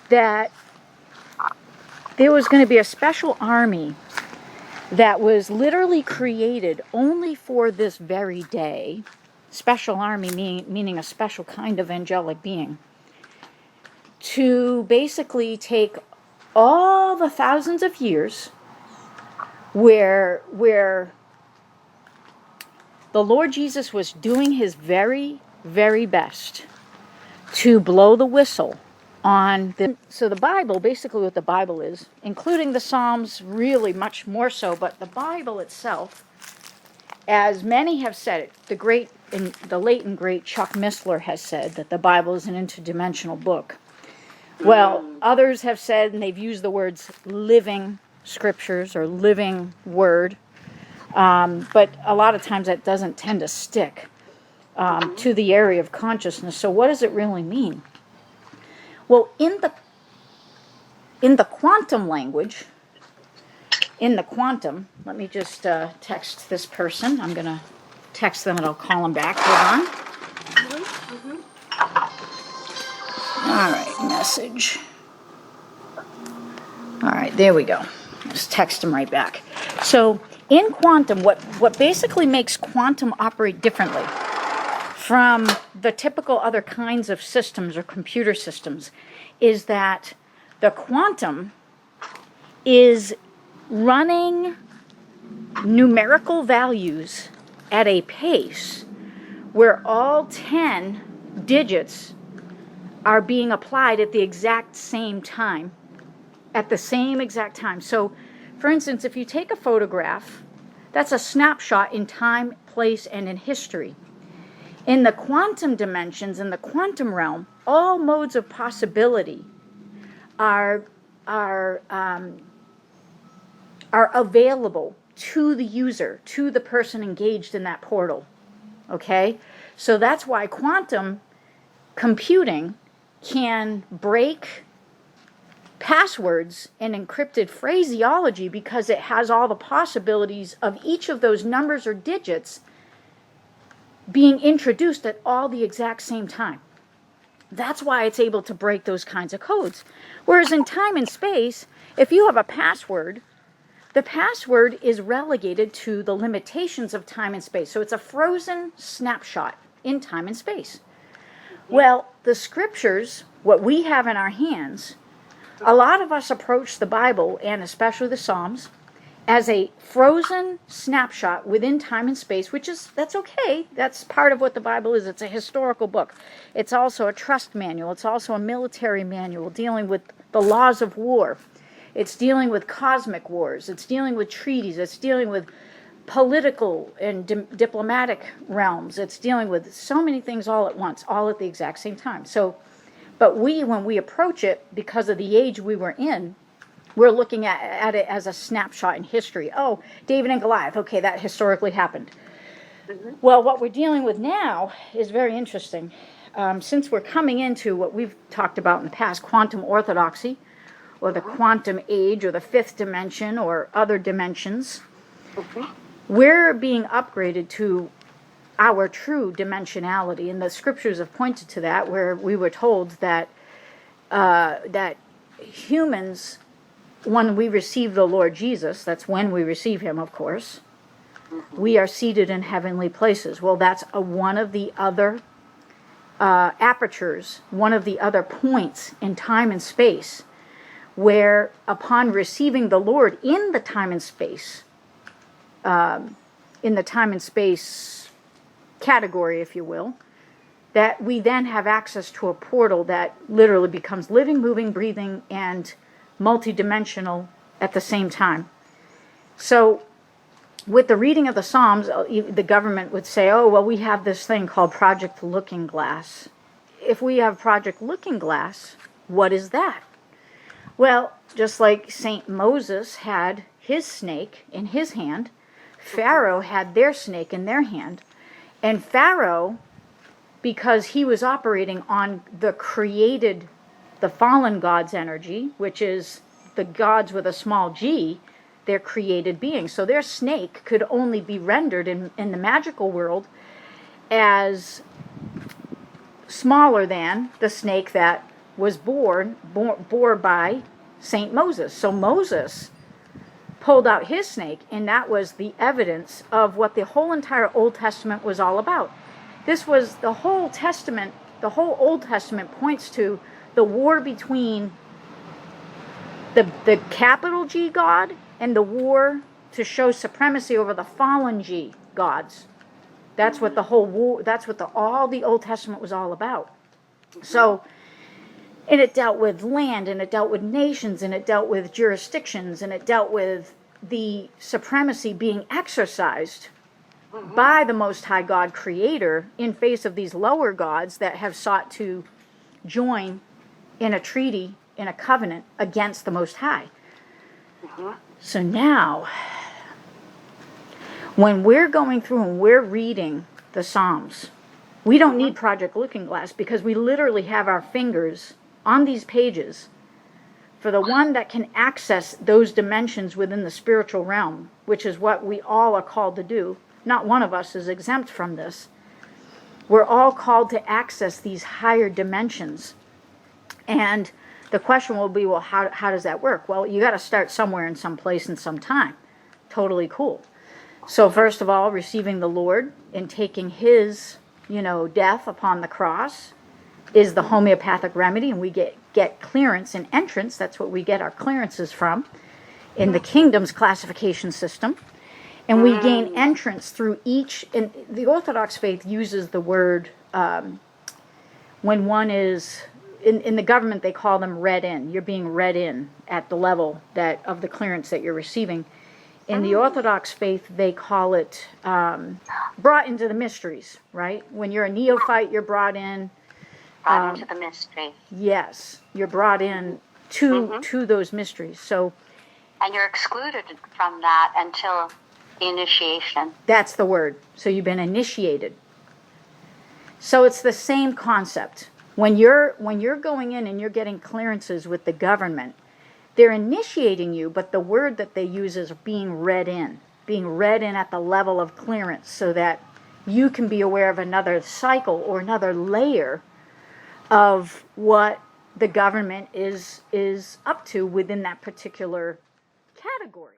that there was going to be a special army that was literally created only for this very day. Special army meaning a special kind of angelic being, to basically take all the thousands of years where the Lord Jesus was doing his very, very best to blow the whistle on the... So the Bible, basically what the Bible is, including the Psalms really much more so, but the Bible itself, as many have said it, the late and great Chuck Missler has said that the Bible is an interdimensional book. Well, others have said, and they've used the words living scriptures or living word, but a lot of times that doesn't tend to stick to the area of consciousness. So what does it really mean? Well, in the quantum language, let me just text this person. I'm going to text them and I'll call them back. Hold on. All right, message. All right, there we go. Just text them right back. So in quantum, what basically makes quantum operate differently from the typical other kinds of systems or computer systems is that the quantum is running numerical values at a pace where all 10 digits are being applied at the exact same time. So, for instance, if you take a photograph, that's a snapshot in time, place, and in history. In the quantum dimensions, in the quantum realm, all modes of possibility are available to the user, to the person engaged in that portal. Okay? So that's why quantum computing can break passwords and encrypted phraseology because it has all the possibilities of each of those numbers or digits being introduced at all the exact same time. That's why it's able to break those kinds of codes. Whereas in time and space, if you have a password, the password is relegated to the limitations of time and space. So it's a frozen snapshot in time and space. Well, the scriptures, what we have in our hands, a lot of us approach the Bible, and especially the Psalms, as a frozen snapshot within time and space, that's okay. That's part of what the Bible is. It's a historical book. It's also a trust manual. It's also a military manual dealing with the laws of war. It's dealing with cosmic wars. It's dealing with treaties. It's dealing with political and diplomatic realms. It's dealing with so many things all at once, all at the exact same time. But when we approach it, because of the age we were in, we're looking at it as a snapshot in history. Oh, David and Goliath. Okay, that historically happened. Mm-hmm. Well, what we're dealing with now is very interesting. Since we're coming into what we've talked about in the past, quantum orthodoxy, or the quantum age, or the fifth dimension, or other dimensions, we're being upgraded to our true dimensionality, and the scriptures have pointed to that, where we were told that humans, when we receive the Lord Jesus, that's when we receive him, of course, we are seated in heavenly places. Well, that's one of the other apertures, one of the other points in time and space, where upon receiving the Lord in the time and space, category, if you will, that we then have access to a portal that literally becomes living, moving, breathing, and multidimensional at the same time. So with the reading of the Psalms, the government would say, oh, well, we have this thing called Project Looking Glass. If we have Project Looking Glass, what is that? Well, just like Saint Moses had his snake in his hand, Pharaoh had their snake in their hand. And Pharaoh, because he was operating on the fallen God's energy, which is the gods with a small g, their created beings. So their snake could only be rendered in the magical world as smaller than the snake that was bore by Saint Moses. So Moses pulled out his snake, and that was the evidence of what the whole entire Old Testament was all about. This was the whole Testament. The whole Old Testament points to the war between the capital G God and the war to show supremacy over the fallen G gods. That's what the whole war, that's what all the Old Testament was all about. So, and it dealt with land, and it dealt with nations, and it dealt with jurisdictions, and it dealt with the supremacy being exercised by the Most High God Creator in face of these lower gods that have sought to join in a treaty, in a covenant against the Most High. So now, when we're going through and we're reading the Psalms, we don't need Project Looking Glass, because we literally have our fingers on these pages for the one that can access those dimensions within the spiritual realm, which is what we all are called to do. Not one of us is exempt from this. We're all called to access these higher dimensions. And the question will be, well, how does that work? Well, you got to start somewhere in some place and some time. Totally cool. So first of all, receiving the Lord and taking his, death upon the cross is the homeopathic remedy, and we get clearance and entrance. That's what we get our clearances from in the kingdom's classification system. And we gain entrance through each, and the Orthodox faith uses the word, when one is, in the government they call them read in. You're being read in at the level of the clearance that you're receiving. In the Orthodox faith, they call it brought into the mysteries, right? When you're a neophyte, you're brought in. Brought into the mystery. Yes, you're brought in to those mysteries. So, and you're excluded from that until the initiation. That's the word. So you've been initiated. So it's the same concept. When you're going in and you're getting clearances with the government, they're initiating you, but the word that they use is being read in at the level of clearance, so that you can be aware of another cycle or another layer of what the government is up to within that particular category.